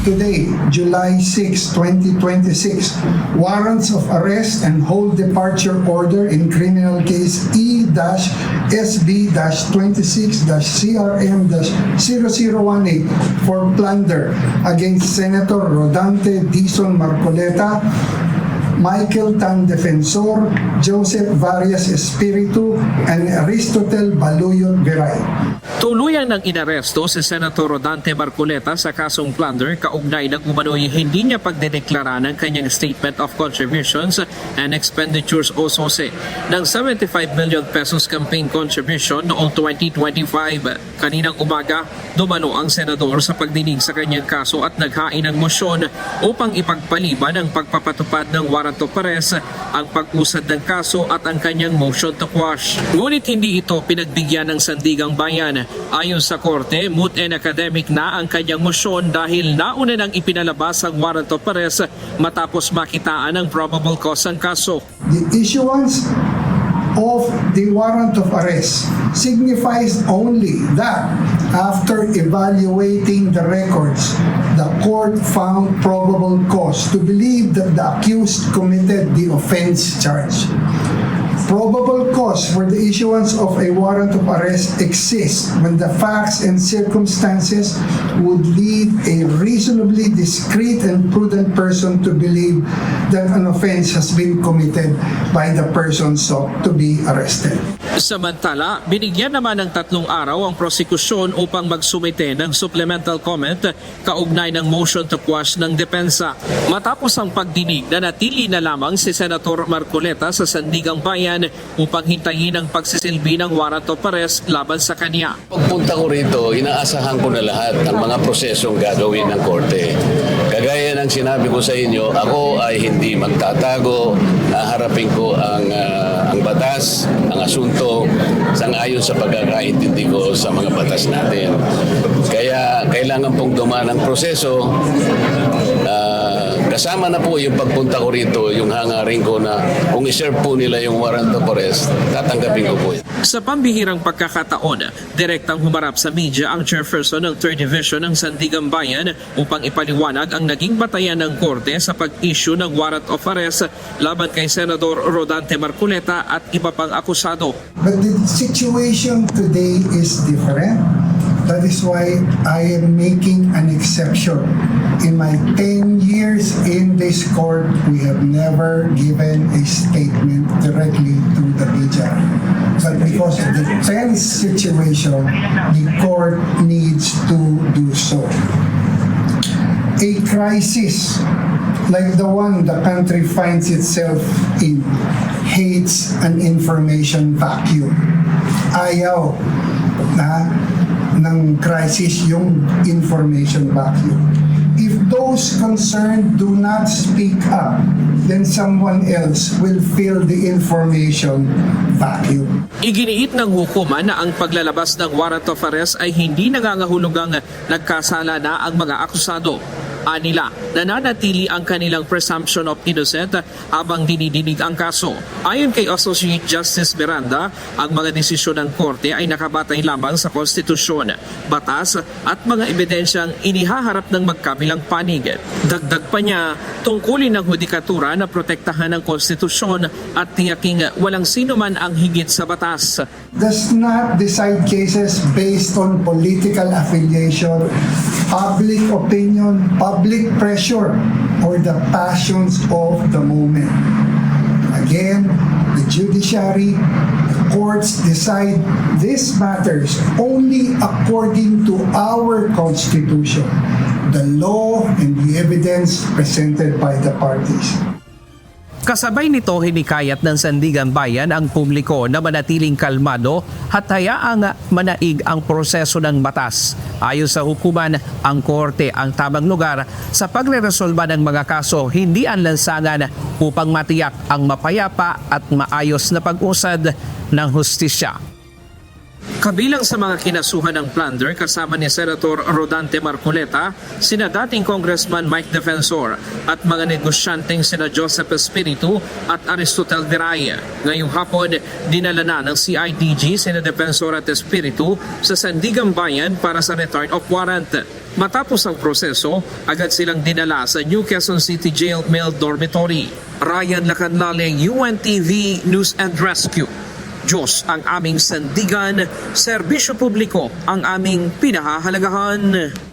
today, July 6, 2026, warrants of arrest and hold departure order in criminal case E-SB-26-CRM-0018 for plunder against Senator Rodante Dizon Marcoleta, Michael Tan Defensor, Joseph Varias Espiritu, and Aristotel Baluyot Viray. Tuluyang nang inaresto si Senator Rodante Marcoleta sa kasong plunder kaugnay ng umano'y hindi niya pagdedeklara ng kanyang Statement of Contributions and Expenditures o SOSE ng 75 million pesos campaign contribution noong 2025. Kaninang umaga, dumalo ang senador sa pagdinig sa kanyang kaso at naghain ng mosyon upang ipagpaliban ang pagpapatupad ng warrant of arrest, ang pag-usad ng kaso at ang kanyang motion to quash. Ngunit hindi ito pinagbigyan ng Sandigang Bayan. Ayon sa korte, moot and academic na ang kanyang mosyon dahil nauna nang ipinalabas ang warrant of arrest matapos makitaan ang probable cause ng kaso. The issuance of the warrant of arrest signifies only that after evaluating the records, the court found probable cause to believe that the accused committed the offense charged. Probable cause for the issuance of a warrant of arrest exists when the facts and circumstances would lead a reasonably discreet and prudent person to believe that an offense has been committed by the person sought to be arrested. Samantala, binigyan naman ng 3 araw ang prosekusyon upang magsumite ng supplemental comment kaugnay ng motion to quash ng depensa. Matapos ang pagdinig, nanatili na lamang si Senator Marcoleta sa Sandigang Bayan upang hintayin ang pagsisilbi ng warrant of arrest laban sa kanya. Pagpunta ko rito, inaasahan ko na lahat ng mga prosesong gagawin ng korte. Kagaya ng sinabi ko sa inyo, ako ay hindi magtatago, haharapin ko ang batas, ang asunto, sang-ayon sa pagkakaintindi ko sa mga batas natin. Kaya kailangan pong dumaan ang proseso. Kasama na po yung pagpunta ko rito, yung hangarin ko na kung iserve po nila yung warrant of arrest, tatanggapin ko po yun. Sa pambihirang pagkakataon, direktang humarap sa media ang chairperson ng 3rd Division ng Sandigang Bayan upang ipaliwanag ang naging batayan ng korte sa pag-issue ng warrant of arrest laban kay Senador Rodante Marcoleta at iba pang akusado. But the situation today is different. That is why I am making an exception. In my 10 years in this court, we have never given a statement directly to the media. But because of the tense situation, the court needs to do so. A crisis like the one the country finds itself in hates an information vacuum. Ayaw na ng crisis yung information vacuum. If those concerned do not speak up, then someone else will fill the information vacuum. Iginiit ng hukuman na ang paglalabas ng warrant of arrest ay hindi nangangahulugang nagkasala na ang mga akusado. Anila, nananatili ang kanilang presumption of innocent habang dinidinig ang kaso. Ayon kay Associate Justice Miranda, ang mga desisyon ng korte ay nakabatay lamang sa konstitusyon, batas at mga ebidensyang inihaharap ng magkabilang panig. Dagdag pa niya, tungkulin ng hudikatura na protektahan ng konstitusyon at tiyaking walang sino man ang higit sa batas. Does not decide cases based on political affiliation, public opinion, public pressure, or the passions of the moment. Again, the judiciary, the courts decide these matters only according to our Constitution, the law, and the evidence presented by the parties. Kasabay nito, hinikayat ng Sandigang Bayan ang publiko na manatiling kalmado at hayaang manaig ang proseso ng batas. Ayon sa hukuman, ang korte ang tamang lugar sa pagreresolba ng mga kaso, hindi ang lansangan upang matiyak ang mapayapa at maayos na pag-usad ng hustisya. Kabilang sa mga kinasuhan ng plunder kasama ni Senator Rodante Marcoleta, sina dating Congressman Mike Defensor at mga negosyanteng sina Joseph Espiritu at Aristotel Viray. Ngayong hapon, dinala na ng CIDG sina Defensor at Espiritu sa Sandigang Bayan para sa return of warrant. Matapos ang proseso, agad silang dinala sa New Quezon City Jail Male Dormitory. Ryan Lacanlaling, UNTV News and Rescue. Diyos ang aming sandigan, serbisyo publiko ang aming pinahahalagahan.